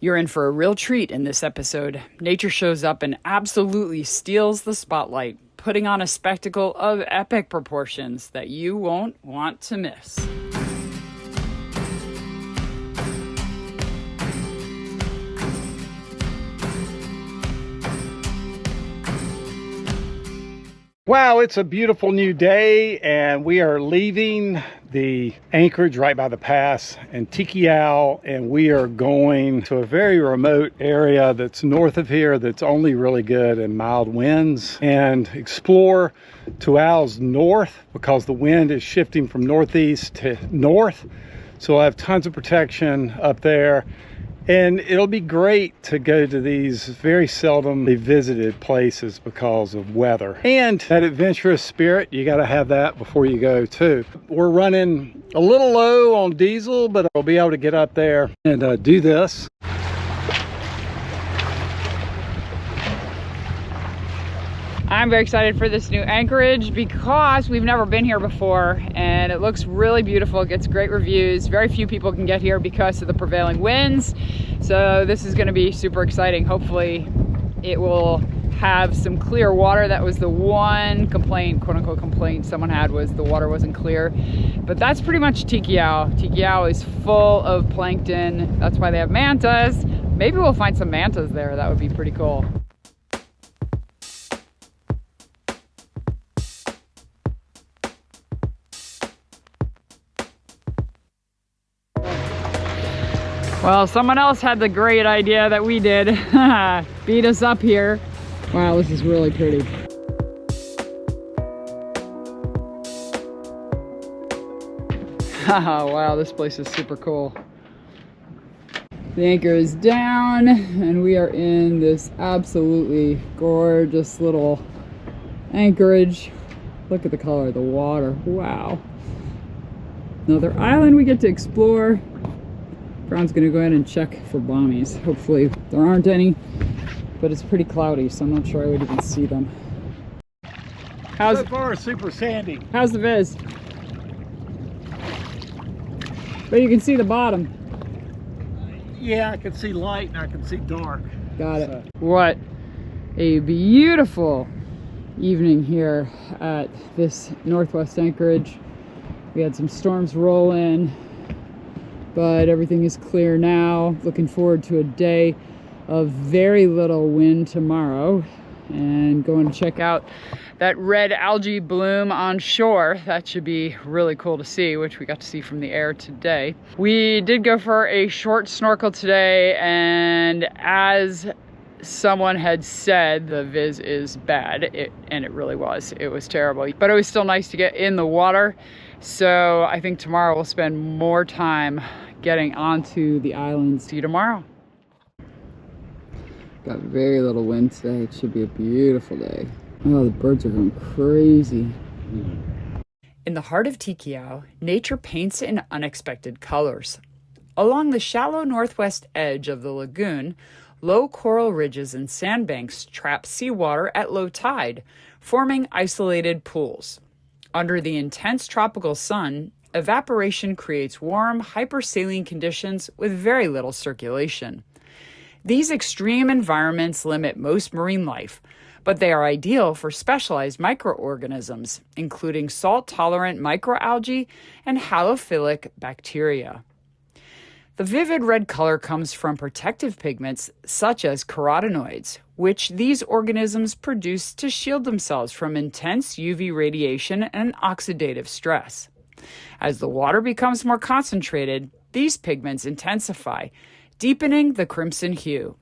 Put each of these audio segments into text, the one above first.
You're in for a real treat in this episode. Nature shows up and absolutely steals the spotlight, putting on a spectacle of epic proportions that you won't want to miss. Wow, it's a beautiful new day, and we are leaving the anchorage right by the pass in Tikehau, and we are going to a very remote area that's north of here that's only really good in mild winds, and explore Tuamotus north because the wind is shifting from northeast to north. So I have tons of protection up there. And it'll be great to go to these very seldomly visited places because of weather. And that adventurous spirit, you got to have that before you go too. We're running a little low on diesel, but I'll be able to get up there and do this. I'm very excited for this new anchorage because we've never been here before and it looks really beautiful. It gets great reviews. Very few people can get here because of the prevailing winds. So this is going to be super exciting. Hopefully it will have some clear water. That was the one complaint, quote unquote complaint someone had, was the water wasn't clear. But that's pretty much Tikehau. Tikehau is full of plankton. That's why they have mantas. Maybe we'll find some mantas there. That would be pretty cool. Well, someone else had the great idea that we did. Beat us up here. Wow, this is really pretty. Wow, this place is super cool. The anchor is down and we are in this absolutely gorgeous little anchorage. Look at the color of the water. Wow. Another island we get to explore. Brown's gonna go ahead and check for bommies. Hopefully there aren't any, but it's pretty cloudy, so I'm not sure I would even see them. So far, super sandy. How's the viz? But you can see the bottom. Yeah, I can see light and I can see dark. Got it. What a beautiful evening here at this Northwest Anchorage. We had some storms roll in, but everything is clear now. Looking forward to a day of very little wind tomorrow and going to check out that red algae bloom on shore. That should be really cool to see, which we got to see from the air today. We did go for a short snorkel today, and as someone had said, the viz is bad, and it really was. It was terrible, but it was still nice to get in the water. So I think tomorrow we'll spend more time getting onto the island. See you tomorrow. Got very little wind today. It should be a beautiful day. Oh, the birds are going crazy. In the heart of Tikehau, nature paints in unexpected colors. Along the shallow northwest edge of the lagoon, low coral ridges and sandbanks trap seawater at low tide, forming isolated pools. Under the intense tropical sun, evaporation creates warm, hypersaline conditions with very little circulation. These extreme environments limit most marine life, but they are ideal for specialized microorganisms, including salt-tolerant microalgae and halophilic bacteria. The vivid red color comes from protective pigments such as carotenoids, which these organisms produce to shield themselves from intense UV radiation and oxidative stress. As the water becomes more concentrated, these pigments intensify, deepening the crimson hue.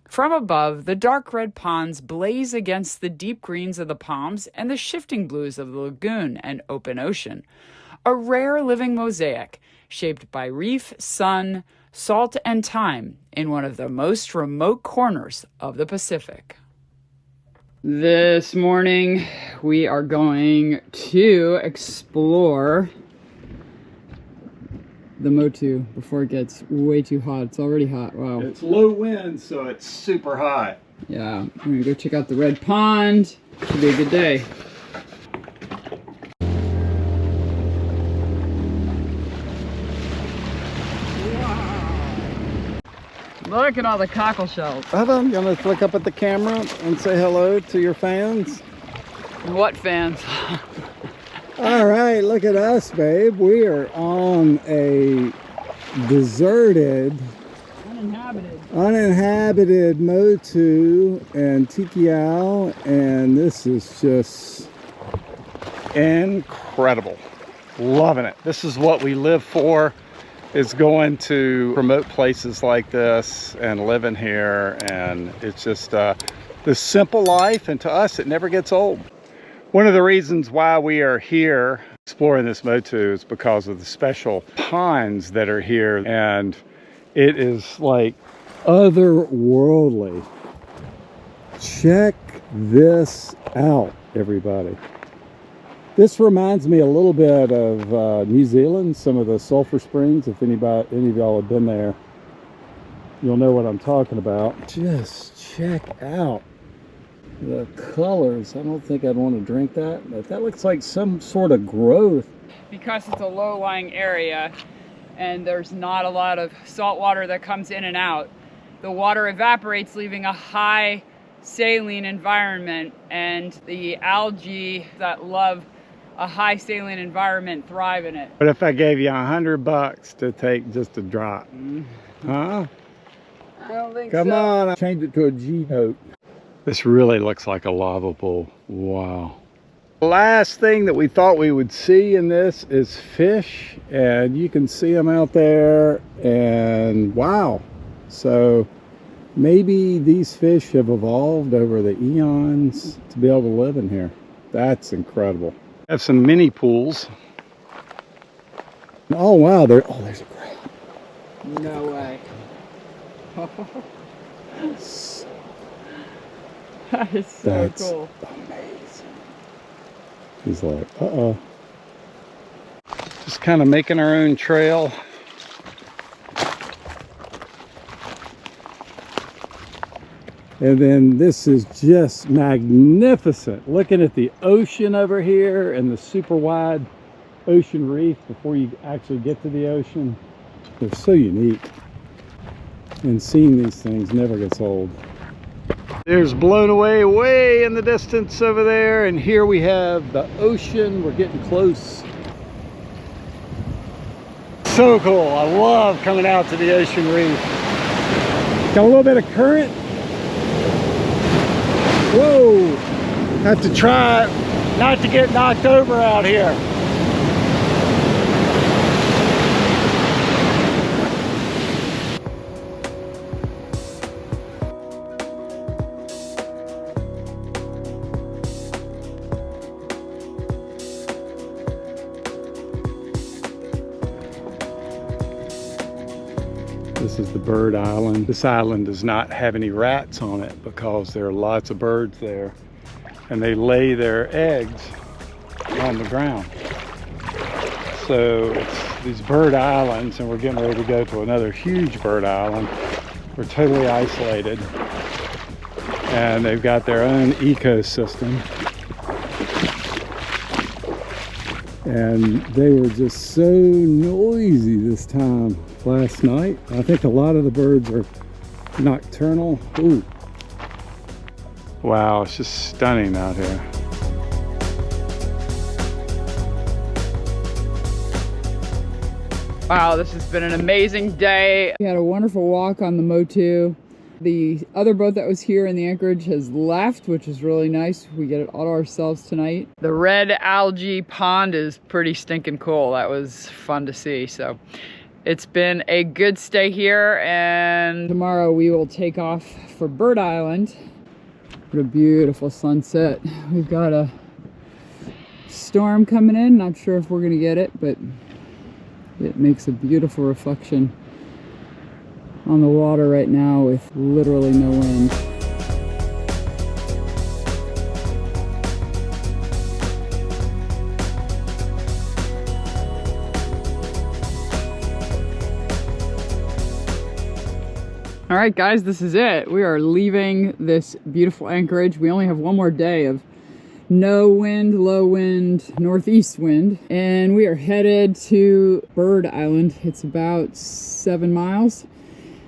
From above, the dark red ponds blaze against the deep greens of the palms and the shifting blues of the lagoon and open ocean, a rare living mosaic shaped by reef, sun, salt, and time in one of the most remote corners of the Pacific. This morning, we are going to explore the motu before it gets way too hot. It's already hot. Wow. It's low wind, so it's super hot. Yeah, we're gonna go check out the red pond. Should be a good day. Look at all the cockle shells. I'm gonna look up at the camera and say hello to your fans. What fans? All right, look at us, babe. We are on a deserted, uninhabited motu and Tikehau, and this is just incredible. Loving it. This is what we live for, is going to remote places like this and living here, and it's just this simple life, and to us it never gets old. One of the reasons why we are here exploring this motu is because of the special ponds that are here, and it is like otherworldly. Check this out, everybody. This reminds me a little bit of New Zealand, some of the sulfur springs. If any of y'all have been there, you'll know what I'm talking about. Just check out the colors. I don't think I'd want to drink that, but that looks like some sort of growth. Because it's a low-lying area and there's not a lot of salt water that comes in and out, the water evaporates, leaving a high saline environment, and the algae that love a high saline environment thrive in it. But if I gave you $100 to take just a drop, huh? I don't think so. Come on, I changed it to a G note. This really looks like a lava pool. Wow. The last thing that we thought we would see in this is fish, and you can see them out there, and wow. So maybe these fish have evolved over the eons to be able to live in here. That's incredible. Have some mini pools. Oh wow, there's a crab. No way. That is so That's cool. Amazing. He's like, uh-oh. Just kind of making our own trail. And then this is just magnificent. Looking at the ocean over here and the super wide ocean reef before you actually get to the ocean. They're so unique. And seeing these things never gets old. There's Blown Away way in the distance over there, and here we have the ocean. We're getting close. So cool. I love coming out to the ocean reef. Got a little bit of current. Whoa! Have to try not to get knocked over out here. This is the bird island. This island does not have any rats on it because there are lots of birds there, and they lay their eggs on the ground. So it's these bird islands, and we're getting ready to go to another huge bird island. We're totally isolated, and they've got their own ecosystem. And they were just so noisy this time last night. I think a lot of the birds are nocturnal. Ooh. Wow, it's just stunning out here. Wow, this has been an amazing day. We had a wonderful walk on the motu. The other boat that was here in the anchorage has left, which is really nice. We get it all to ourselves tonight. The red algae pond is pretty stinking cool. That was fun to see. So it's been a good stay here, and tomorrow we will take off for Bird Island. What a beautiful sunset. We've got a storm coming in. Not sure if we're gonna get it, but it makes a beautiful reflection on the water right now with literally no wind. All right, guys, this is it. We are leaving this beautiful anchorage. We only have one more day of no wind, low wind, northeast wind, and we are headed to Bird Island. It's about 7 miles.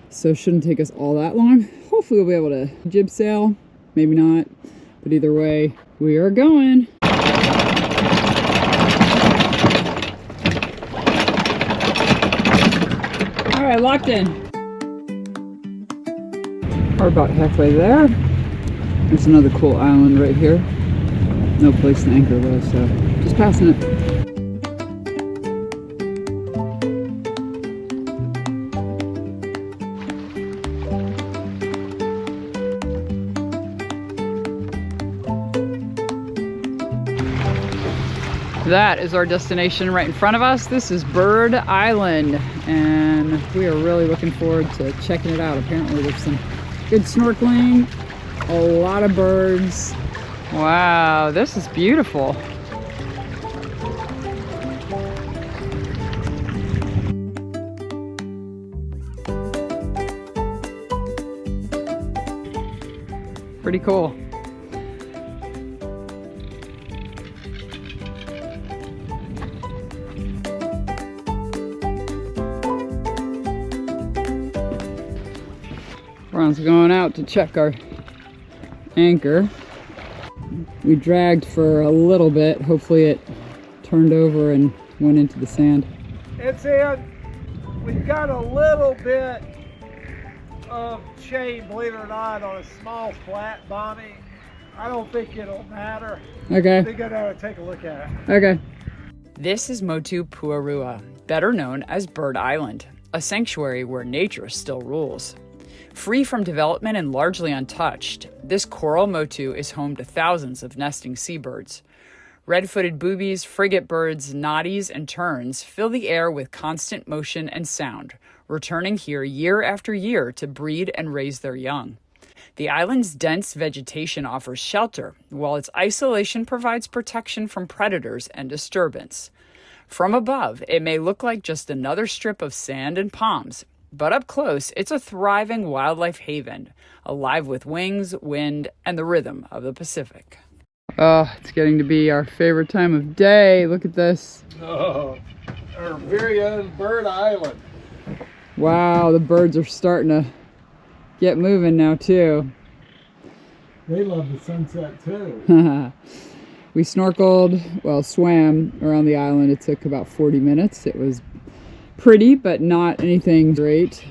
so it shouldn't take us all that long. Hopefully we'll be able to jib sail, maybe not, but either way, we are going. All right, locked in. We're about halfway there. There's another cool island right here. No place to anchor though, so just passing it. That is our destination right in front of us. This is Bird Island, and we are really looking forward to checking it out. Apparently there's some good snorkeling, a lot of birds. Wow, this is beautiful. Pretty cool. Ron's going out to check our anchor. We dragged for a little bit. Hopefully it turned over and went into the sand. It's in. We've got a little bit of chain, believe it or not, on a small flat bommy. I don't think it'll matter. Okay. I think I ought to take a look at it. Okay. This is Motu Puarua, better known as Bird Island, a sanctuary where nature still rules. Free from development and largely untouched, this coral motu is home to thousands of nesting seabirds. Red-footed boobies, frigate birds, noddies, and terns fill the air with constant motion and sound, returning here year after year to breed and raise their young. The island's dense vegetation offers shelter, while its isolation provides protection from predators and disturbance. From above, it may look like just another strip of sand and palms, but up close, it's a thriving wildlife haven, alive with wings, wind, and the rhythm of the Pacific. Oh, it's getting to be our favorite time of day. Look at this. Oh, our very own Bird Island. Wow, the birds are starting to get moving now too. They love the sunset too. We snorkeled, well, swam around the island. It took about 40 minutes. It was pretty, but not anything great.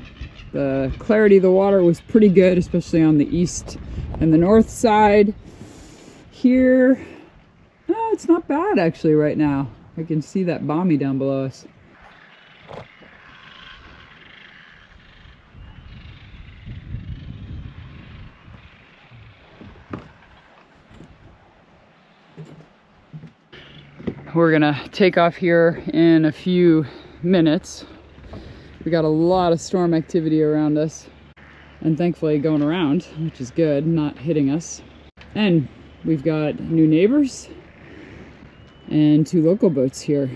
The clarity of the water was pretty good, especially on the east and the north side. Here, it's not bad actually right now. I can see that bommy down below us. We're gonna take off here in a few minutes. We got a lot of storm activity around us, and thankfully going around, which is good, not hitting us. And we've got new neighbors and 2 local boats here.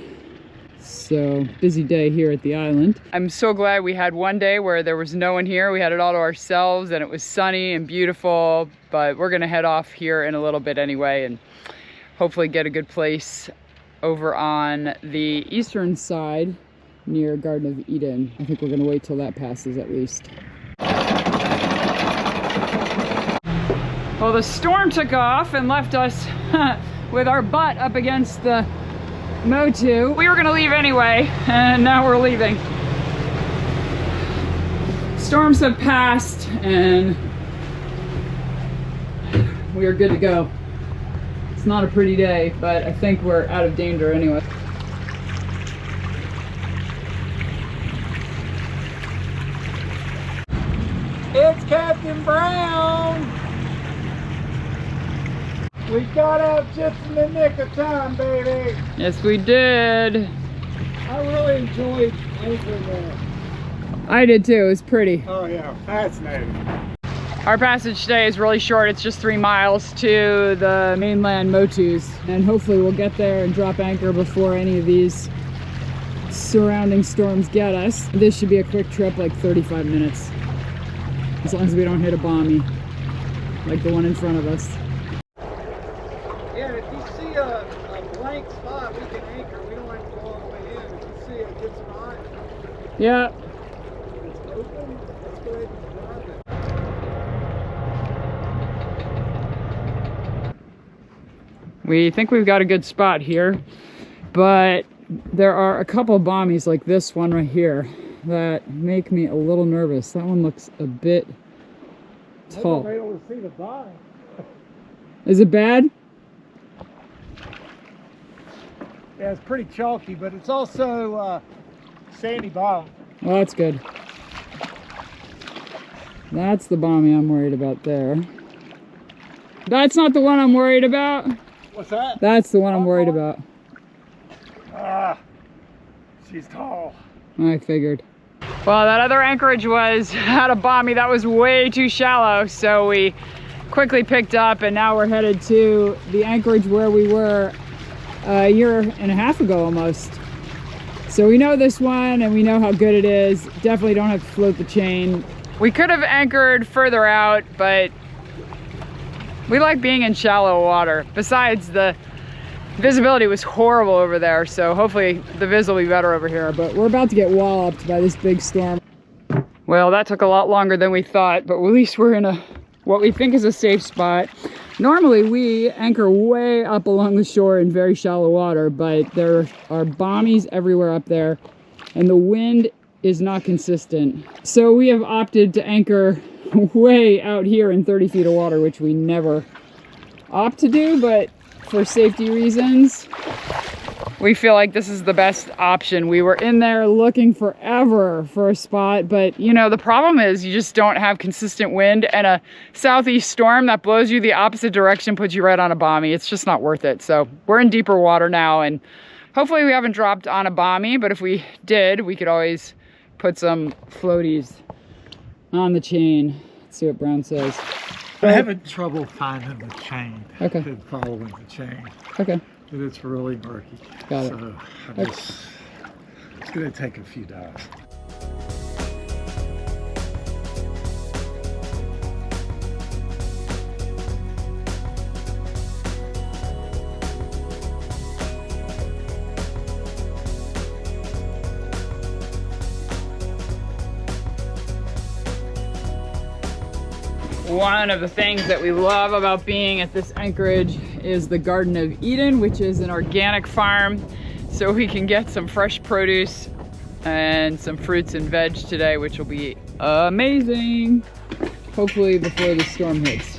So busy day here at the island. I'm so glad we had one day where there was no one here. We had it all to ourselves and it was sunny and beautiful, but we're gonna head off here in a little bit anyway and hopefully get a good place over on the eastern side near Garden of Eden. I think we're gonna wait till that passes at least. Well, the storm took off and left us with our butt up against the motu. We were gonna leave anyway, and now we're leaving. Storms have passed and we are good to go. It's not a pretty day, but I think we're out of danger anyway. It's Captain Brown! We got out just in the nick of time, baby! Yes, we did. I really enjoyed anchoring there. I did too, it was pretty. Oh yeah, fascinating. Our passage today is really short. It's just 3 miles to the mainland motus. And hopefully we'll get there and drop anchor before any of these surrounding storms get us. This should be a quick trip, like 35 minutes. As long as we don't hit a bommy, like the one in front of us. Yeah, if you see a blank spot, we can anchor. We don't have to go all the way in. If you see a good spot, Yeah. it's open, let's go ahead We think we've got a good spot here, but there are a couple of bommies like this one right here that make me a little nervous. That one looks a bit tall. I'm able to see the bomb. Is it bad? Yeah, it's pretty chalky, but it's also sandy bottom. Well, that's good. That's the bommy I'm worried about there. That's not the one I'm worried about. What's that? That's the one I'm worried about. Ah, she's tall. I figured. Well, that other anchorage had a bommy that was way too shallow, so we quickly picked up, and now we're headed to the anchorage where we were a year and a half ago almost. So we know this one and we know how good it is. Definitely don't have to float the chain. We could have anchored further out, but we like being in shallow water. Besides, the visibility was horrible over there, so hopefully the vis will be better over here. But we're about to get walloped by this big storm. Well, that took a lot longer than we thought, but at least we're in what we think is a safe spot. Normally we anchor way up along the shore in very shallow water, but there are bommies everywhere up there and the wind is not consistent. So we have opted to anchor way out here in 30 feet of water, which we never opt to do, but for safety reasons, we feel like this is the best option. We were in there looking forever for a spot, but you know, the problem is you just don't have consistent wind, and a southeast storm that blows you the opposite direction puts you right on a bommy. It's just not worth it. So we're in deeper water now, and hopefully we haven't dropped on a bommy, but if we did, we could always put some floaties on the chain. Let's see what Brown says. I'm having trouble finding the chain. Okay. And following the chain. Okay. But it's really murky. Got it. So it's gonna take a few dives. One of the things that we love about being at this anchorage is the Garden of Eden, which is an organic farm. So we can get some fresh produce and some fruits and veg today, which will be amazing. Hopefully before the storm hits.